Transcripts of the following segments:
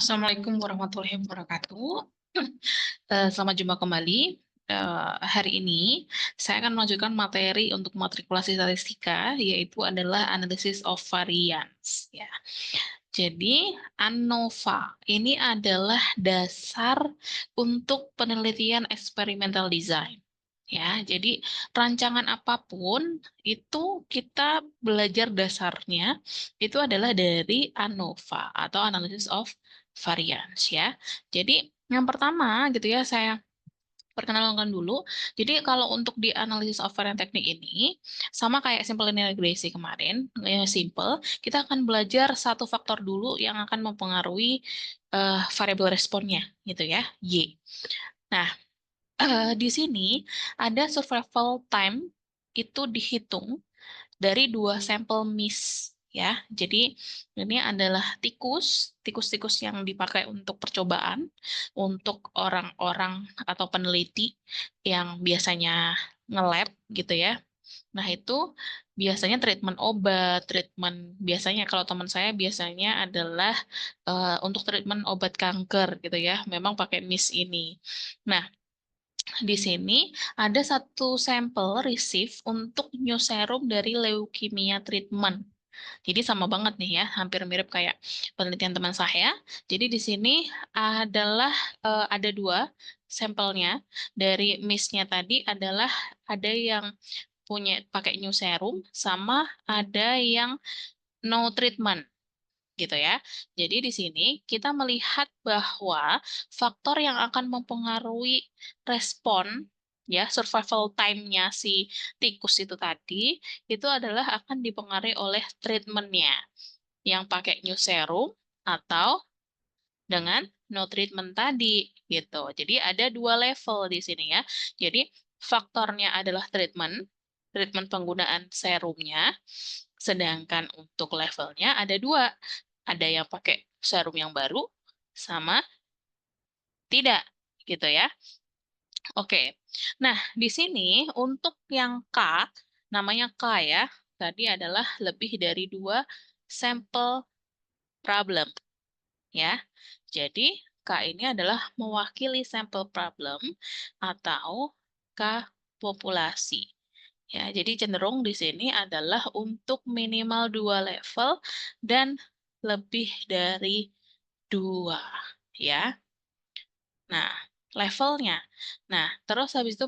Assalamualaikum warahmatullahi wabarakatuh. Selamat jumpa kembali. Hari ini saya akan melanjutkan materi untuk matrikulasi statistika, yaitu adalah analysis of variance. Ya. Jadi, ANOVA ini adalah dasar untuk penelitian experimental design. Ya, jadi rancangan apapun itu kita belajar dasarnya itu adalah dari ANOVA atau analysis of variance ya. Jadi yang pertama gitu ya saya perkenalkan dulu. Jadi kalau untuk di analisis of variance teknik ini sama kayak simple linear regression kemarin, simple, kita akan belajar satu faktor dulu yang akan mempengaruhi variabel responnya gitu ya, Y. Nah, di sini ada survival time itu dihitung dari 2 sampel miss ya. Jadi ini adalah tikus-tikus yang dipakai untuk percobaan untuk orang-orang atau peneliti yang biasanya nge-lab gitu ya. Nah, itu biasanya treatment obat, treatment biasanya kalau teman saya biasanya adalah untuk treatment obat kanker gitu ya. Memang pakai miss ini. Nah, di sini ada satu sampel receive untuk new serum dari leukemia treatment. Jadi sama banget nih ya, hampir mirip kayak penelitian teman saya. Jadi di sini adalah ada 2 sampelnya. Dari miss-nya tadi adalah ada yang punya pakai new serum sama ada yang no treatment gitu ya. Jadi di sini kita melihat bahwa faktor yang akan mempengaruhi respon ya survival time-nya si tikus itu tadi itu adalah akan dipengaruhi oleh treatment-nya yang pakai new serum atau dengan no treatment tadi gitu. Jadi ada 2 level di sini ya. Jadi faktornya adalah treatment penggunaan serumnya, sedangkan untuk levelnya ada 2. Ada yang pakai serum yang baru sama tidak gitu ya. Oke. Nah, di sini untuk yang K, namanya K ya, tadi adalah lebih dari 2 sampel problem ya. Jadi K ini adalah mewakili sampel problem atau K populasi. Ya, jadi cenderung di sini adalah untuk minimal 2 level dan lebih dari 2 ya. Nah, levelnya. Nah, terus habis itu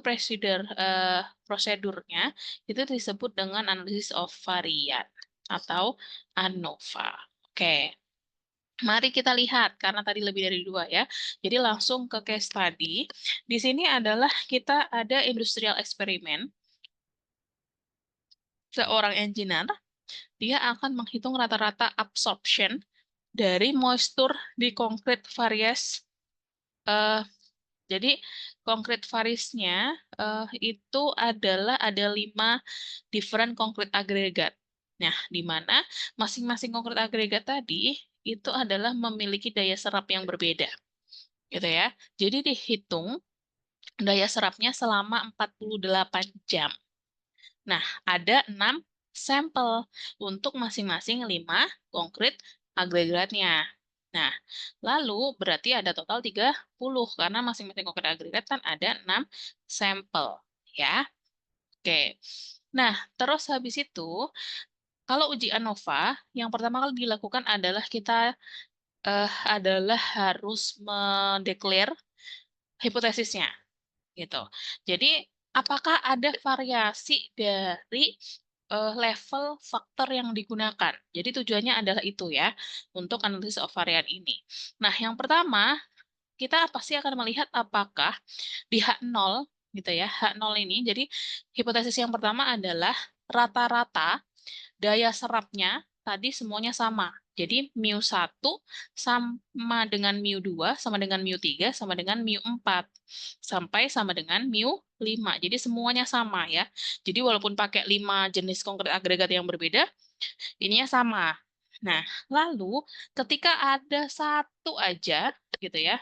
prosedurnya itu disebut dengan analysis of variance atau ANOVA. Oke. Mari kita lihat, karena tadi lebih dari 2 ya. Jadi langsung ke case study. Di sini adalah kita ada industrial experiment. Seorang engineer, dia akan menghitung rata-rata absorption dari moisture di konkret varies. Jadi konkret variesnya itu adalah ada 5 different konkret agregat. Nah, di mana masing-masing konkret agregat tadi itu adalah memiliki daya serap yang berbeda. Gitu ya. Jadi dihitung daya serapnya selama 48 jam. Nah, ada 6 sampel untuk masing-masing 5 konkret agregatnya. Nah, lalu berarti ada total 30 karena masing-masing konkret agregat kan ada 6 sampel ya. Oke. Nah, terus habis itu kalau uji ANOVA yang pertama kali dilakukan adalah kita adalah harus mendeklar hipotesisnya gitu. Jadi apakah ada variasi dari level faktor yang digunakan. Jadi tujuannya adalah itu ya, untuk analisis of variance ini. Nah, yang pertama, kita pasti akan melihat apakah di H0 gitu ya, H0 ini, jadi hipotesis yang pertama adalah rata-rata daya serapnya tadi semuanya sama. Jadi mu1 sama dengan mu2, sama dengan mu3, sama dengan mu4. Sampai sama dengan mu5. Jadi semuanya sama ya. Jadi walaupun pakai 5 jenis konkret agregat yang berbeda, ininya sama. Nah, lalu ketika ada satu aja gitu ya,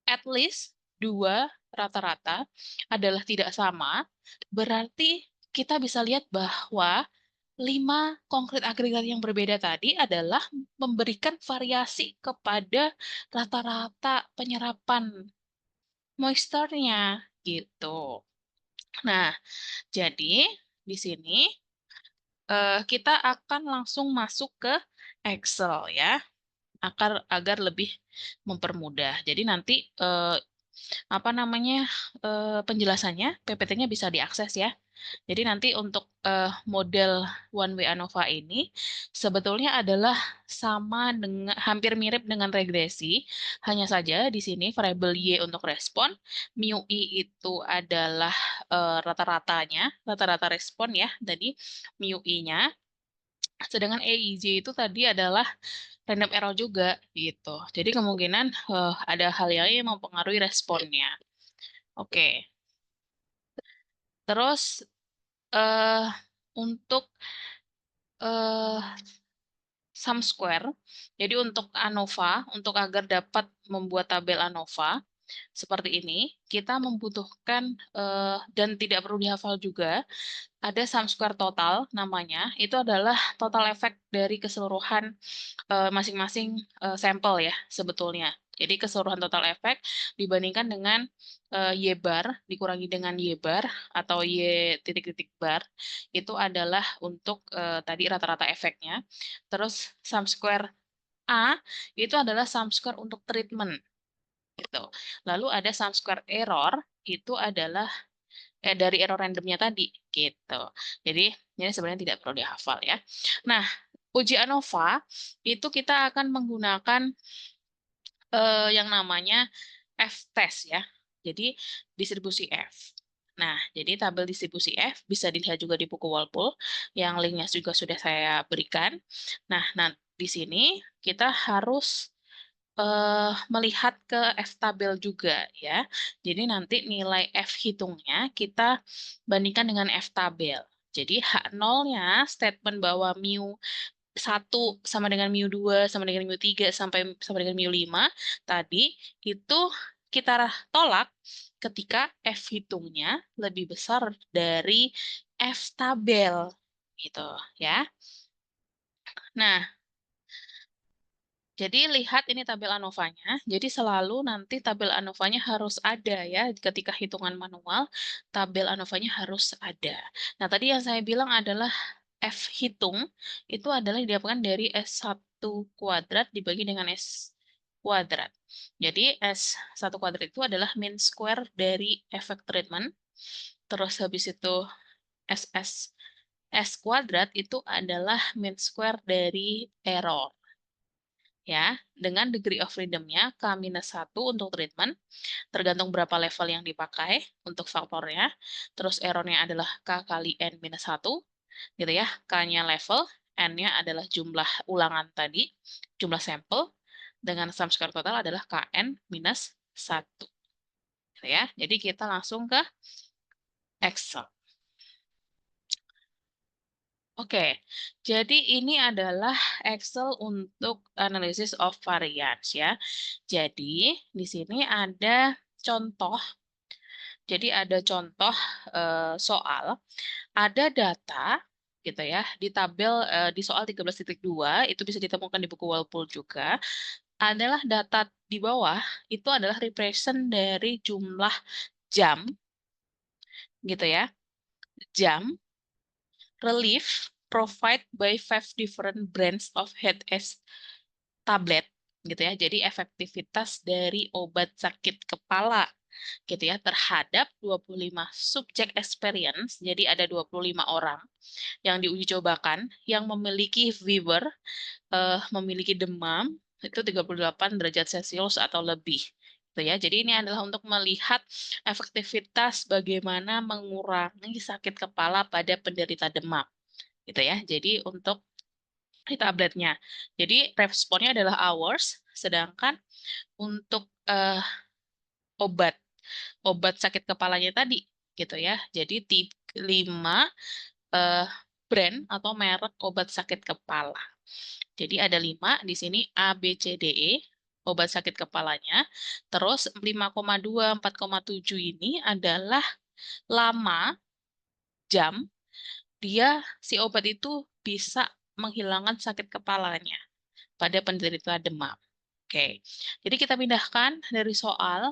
at least 2 rata-rata adalah tidak sama, berarti kita bisa lihat bahwa 5 konkret agregat yang berbeda tadi adalah memberikan variasi kepada rata-rata penyerapan moisture-nya, gitu. Nah, jadi di sini kita akan langsung masuk ke Excel ya, agar lebih mempermudah. Jadi nanti apa namanya penjelasannya PPT-nya bisa diakses ya. Jadi nanti untuk model one way ANOVA ini sebetulnya adalah sama dengan hampir mirip dengan regresi, hanya saja di sini variabel Y untuk respon, mu I itu adalah rata-ratanya, rata-rata respon ya, tadi mu I-nya, sedangkan EIJ itu tadi adalah random error juga gitu. Jadi kemungkinan ada hal yang mempengaruhi responnya. Oke. Terus untuk eh sum square. Jadi untuk ANOVA, untuk agar dapat membuat tabel ANOVA seperti ini, kita membutuhkan dan tidak perlu dihafal juga, ada sum square total namanya. Itu adalah total efek dari keseluruhan masing-masing sampel ya sebetulnya. Jadi keseluruhan total efek dibandingkan dengan Y bar dikurangi dengan Y bar atau Y titik-titik bar itu adalah untuk tadi rata-rata efeknya. Terus sum square A itu adalah sum square untuk treatment gitu. Lalu ada sum square error itu adalah dari error randomnya tadi gitu. Jadi ini sebenarnya tidak perlu dihafal ya. Nah, uji ANOVA itu kita akan menggunakan yang namanya F-test ya. Jadi distribusi F. Nah, jadi tabel distribusi F bisa dilihat juga di buku Walpole yang linknya juga sudah saya berikan. Nah, di sini kita harus melihat ke F tabel juga ya. Jadi nanti nilai F hitungnya kita bandingkan dengan F tabel. Jadi H0-nya statement bahwa mu 1 sama dengan mu 2 sama dengan mu 3 sampai sama dengan mu 5 tadi itu kita tolak ketika F hitungnya lebih besar dari F tabel gitu ya. Nah, jadi lihat ini tabel ANOVA-nya. Jadi selalu nanti tabel ANOVA-nya harus ada ya. Ketika hitungan manual, tabel ANOVA-nya harus ada. Nah, tadi yang saya bilang adalah F hitung, itu adalah didapatkan dari S1 kuadrat dibagi dengan S kuadrat. Jadi S1 kuadrat itu adalah mean square dari efek treatment. Terus habis itu S kuadrat itu adalah mean square dari error. Ya, dengan degree of freedom-nya K-1 untuk treatment, tergantung berapa level yang dipakai untuk faktornya. Terus error-nya adalah K kali N-1, gitu ya. K-nya level, N-nya adalah jumlah ulangan tadi, jumlah sampel, dengan sum square total adalah Kn-1. Gitu ya. Jadi kita langsung ke Excel. Oke, jadi ini adalah Excel untuk analysis of variance ya. Jadi di sini ada contoh. Jadi ada contoh soal, ada data gitu ya di tabel di soal 13.2 itu bisa ditemukan di buku Walpole juga. Adalah data di bawah itu adalah represent dari jumlah jam gitu ya. Jam relief provide by 5 different brands of headache tablet gitu ya. Jadi efektivitas dari obat sakit kepala gitu ya terhadap 25 subjek experience. Jadi ada 25 orang yang diuji cobakan yang memiliki fever, memiliki demam itu 38 derajat Celcius atau lebih. Gitu ya. Jadi ini adalah untuk melihat efektivitas bagaimana mengurangi sakit kepala pada penderita demam. Gitu ya. Jadi untuk di tabletnya. Jadi responnya adalah hours, sedangkan untuk obat sakit kepalanya tadi gitu ya. Jadi 5 brand atau merek obat sakit kepala. Jadi ada 5 di sini A, B, C, D, E obat sakit kepalanya. Terus 5,2, 4,7 ini adalah lama jam si obat itu bisa menghilangkan sakit kepalanya pada penderita demam. Oke, jadi kita pindahkan dari soal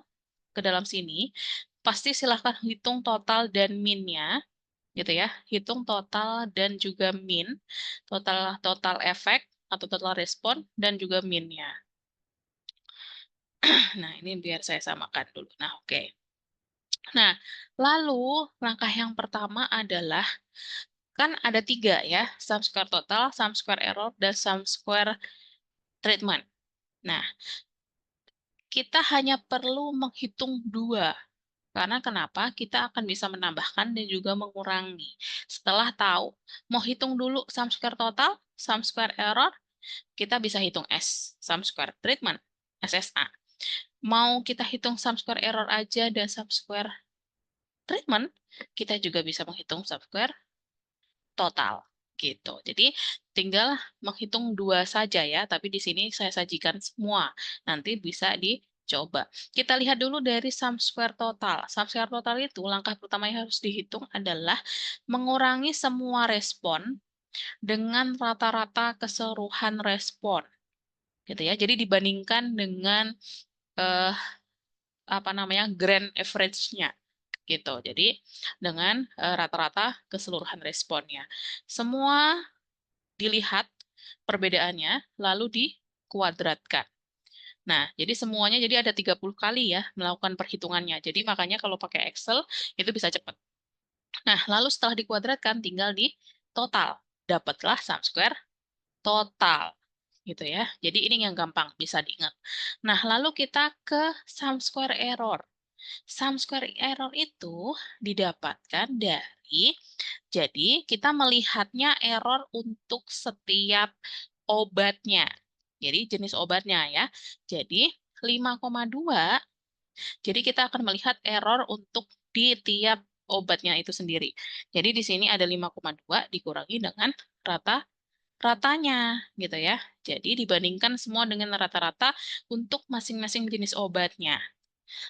ke dalam sini. Pasti silahkan hitung total dan min-nya, gitu ya. Hitung total dan juga min, total efek atau total respon dan juga min-nya. Nah, ini biar saya samakan dulu. Nah, oke. Nah, lalu langkah yang pertama adalah kan ada 3 ya, sum square total, sum square error, dan sum square treatment. Nah, kita hanya perlu menghitung 2. Karena kenapa? Kita akan bisa menambahkan dan juga mengurangi. Setelah tahu, mau hitung dulu sum square total, sum square error, kita bisa hitung S, sum square treatment, SSA. Mau kita hitung sum square error aja dan sum square treatment, kita juga bisa menghitung sum square total gitu. Jadi tinggal menghitung 2 saja ya, tapi di sini saya sajikan semua. Nanti bisa dicoba. Kita lihat dulu dari sum square total. Sum square total itu langkah pertama yang harus dihitung adalah mengurangi semua respon dengan rata-rata keseluruhan respon. Gitu ya. Jadi dibandingkan dengan eh, grand average-nya gitu. Jadi dengan rata-rata keseluruhan responnya. Semua dilihat perbedaannya lalu dikuadratkan. Nah, jadi semuanya jadi ada 30 kali ya melakukan perhitungannya. Jadi makanya kalau pakai Excel itu bisa cepat. Nah, lalu setelah dikuadratkan tinggal di total. Dapatlah sum square total gitu ya. Jadi ini yang gampang bisa diingat. Nah, lalu kita ke sum square error. Sum square error itu didapatkan dari, jadi kita melihatnya error untuk setiap obatnya. Jadi jenis obatnya ya. Jadi 5,2, jadi kita akan melihat error untuk di tiap obatnya itu sendiri. Jadi di sini ada 5,2 dikurangi dengan ratanya gitu ya. Jadi dibandingkan semua dengan rata-rata untuk masing-masing jenis obatnya.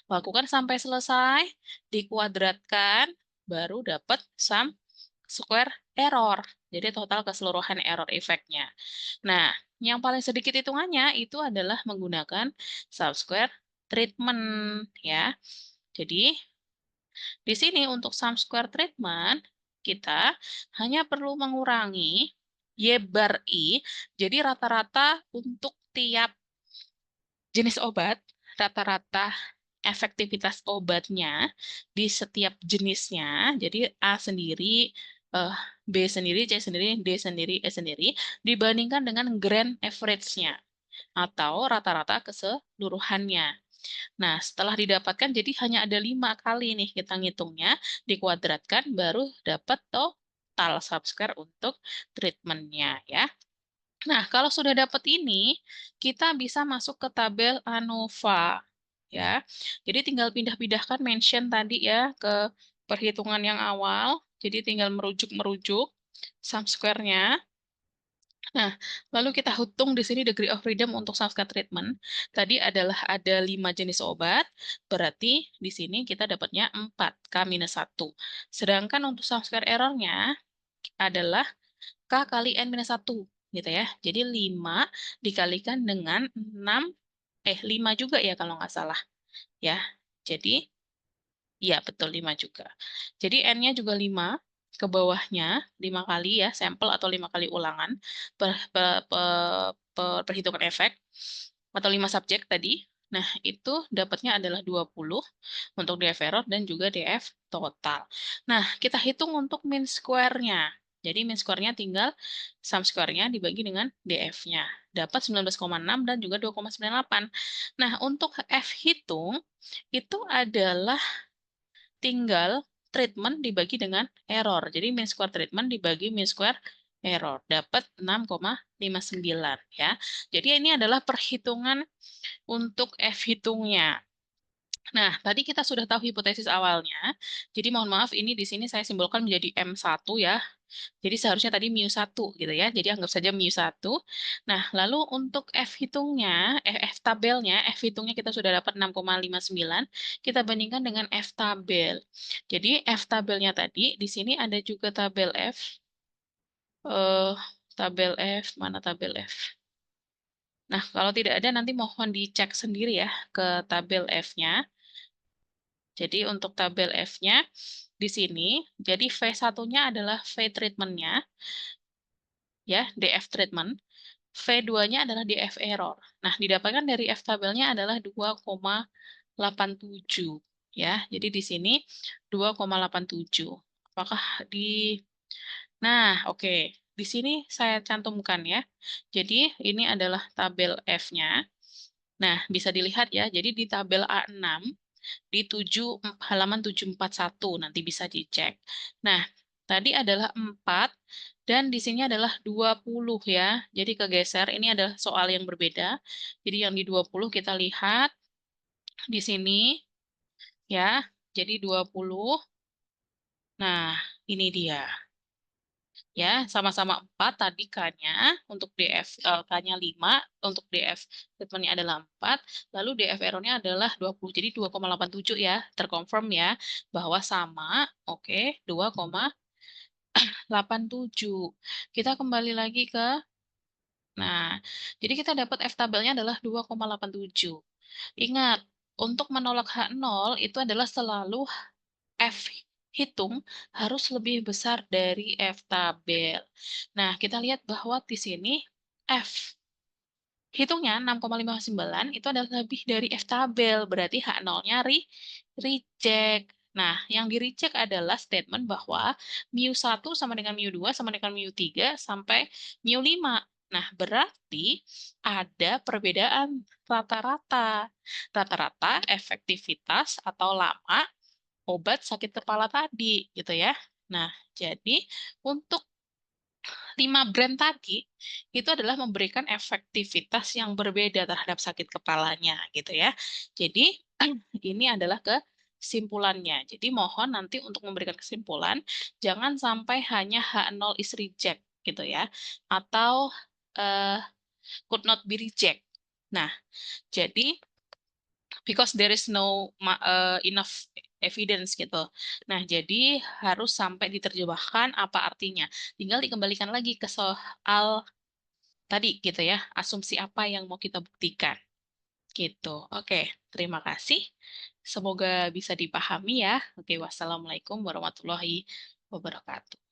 Lakukan sampai selesai, dikuadratkan, baru dapat sum square error. Jadi total keseluruhan error efeknya. Nah, yang paling sedikit hitungannya itu adalah menggunakan sum square treatment ya. Jadi di sini untuk sum square treatment kita hanya perlu mengurangi Y bar I. Jadi rata-rata untuk tiap jenis obat, rata-rata efektivitas obatnya di setiap jenisnya, jadi A sendiri, B sendiri, C sendiri, D sendiri, E sendiri, dibandingkan dengan grand average-nya atau rata-rata keseluruhannya. Nah, setelah didapatkan, jadi hanya ada 5 kali nih kita ngitungnya, dikuadratkan, baru dapat total subsquare untuk treatment-nya ya. Nah, kalau sudah dapat ini, kita bisa masuk ke tabel ANOVA ya. Jadi tinggal pindah-pindahkan mention tadi ya ke perhitungan yang awal. Jadi tinggal merujuk sum square-nya. Nah, lalu kita hitung di sini degree of freedom untuk sum square treatment. Tadi adalah ada 5 jenis obat, berarti di sini kita dapatnya 4, K-1. Sedangkan untuk sum square error-nya adalah K kali N-1 gitu ya. Jadi 5 dikalikan dengan 6, 5 juga ya kalau nggak salah. Ya, jadi iya betul 5 juga. Jadi N-nya juga 5, ke bawahnya 5 kali ya, sampel atau 5 kali ulangan perhitungan efek, atau 5 subjek tadi. Nah, itu dapatnya adalah 20 untuk DF error dan juga DF total. Nah, kita hitung untuk mean square-nya. Jadi mean square-nya tinggal sum square-nya dibagi dengan DF-nya. Dapat 19,6 dan juga 2,98. Nah, untuk F hitung, itu adalah tinggal treatment dibagi dengan error. Jadi mean square treatment dibagi mean square error. Dapat 6,59 ya. Jadi ini adalah perhitungan untuk F hitungnya. Nah, tadi kita sudah tahu hipotesis awalnya. Jadi mohon maaf ini di sini saya simbolkan menjadi M1 ya. Jadi seharusnya tadi mu1 gitu ya. Jadi anggap saja mu1. Nah, lalu untuk F hitungnya, F tabelnya, F hitungnya kita sudah dapat 6,59. Kita bandingkan dengan F tabel. Jadi F tabelnya tadi, di sini ada juga tabel F. Eh, tabel F, mana tabel F? Nah, kalau tidak ada nanti mohon dicek sendiri ya ke tabel F-nya. Jadi untuk tabel F-nya di sini, jadi V1-nya adalah V treatment-nya, ya, DF treatment. V2-nya adalah DF error. Nah, didapatkan dari F tabelnya adalah 2,87 ya. Jadi di sini 2,87. Apakah di Nah, oke. Di sini saya cantumkan ya. Jadi ini adalah tabel F-nya. Nah, bisa dilihat ya. Jadi di tabel A6 di halaman 741 nanti bisa dicek. Nah, tadi adalah 4 dan di sini adalah 20 ya. Jadi kegeser, ini adalah soal yang berbeda. Jadi yang di 20 kita lihat di sini ya. Jadi 20. Nah, ini dia. Ya, sama-sama 4 tadi K-nya untuk DF K-nya 5, untuk DF statementnya adalah 4, lalu DF error-nya adalah 20. Jadi 2,87 ya, terkonfirm ya bahwa sama. Oke, 2,87. Kita kembali lagi ke Nah, jadi kita dapat F tabelnya adalah 2,87. Ingat, untuk menolak H0 itu adalah selalu F hitung harus lebih besar dari F tabel. Nah, kita lihat bahwa di sini F hitungnya 6,59 itu adalah lebih dari F tabel, berarti H0-nya reject. Nah, yang di reject adalah statement bahwa mu1 sama dengan mu2 sama dengan mu3 sampai mu5. Nah, berarti ada perbedaan rata-rata. Rata-rata efektivitas atau lama obat sakit kepala tadi gitu ya. Nah, jadi untuk 5 brand tadi itu adalah memberikan efektivitas yang berbeda terhadap sakit kepalanya gitu ya. Jadi ini adalah kesimpulannya. Jadi mohon nanti untuk memberikan kesimpulan jangan sampai hanya H0 is reject gitu ya atau uh, could not be reject. Nah, jadi because there is no enough evidence gitu. Nah, jadi harus sampai diterjemahkan apa artinya. Tinggal dikembalikan lagi ke soal tadi gitu ya, asumsi apa yang mau kita buktikan. Gitu. Oke, terima kasih. Semoga bisa dipahami ya. Oke, wassalamualaikum warahmatullahi wabarakatuh.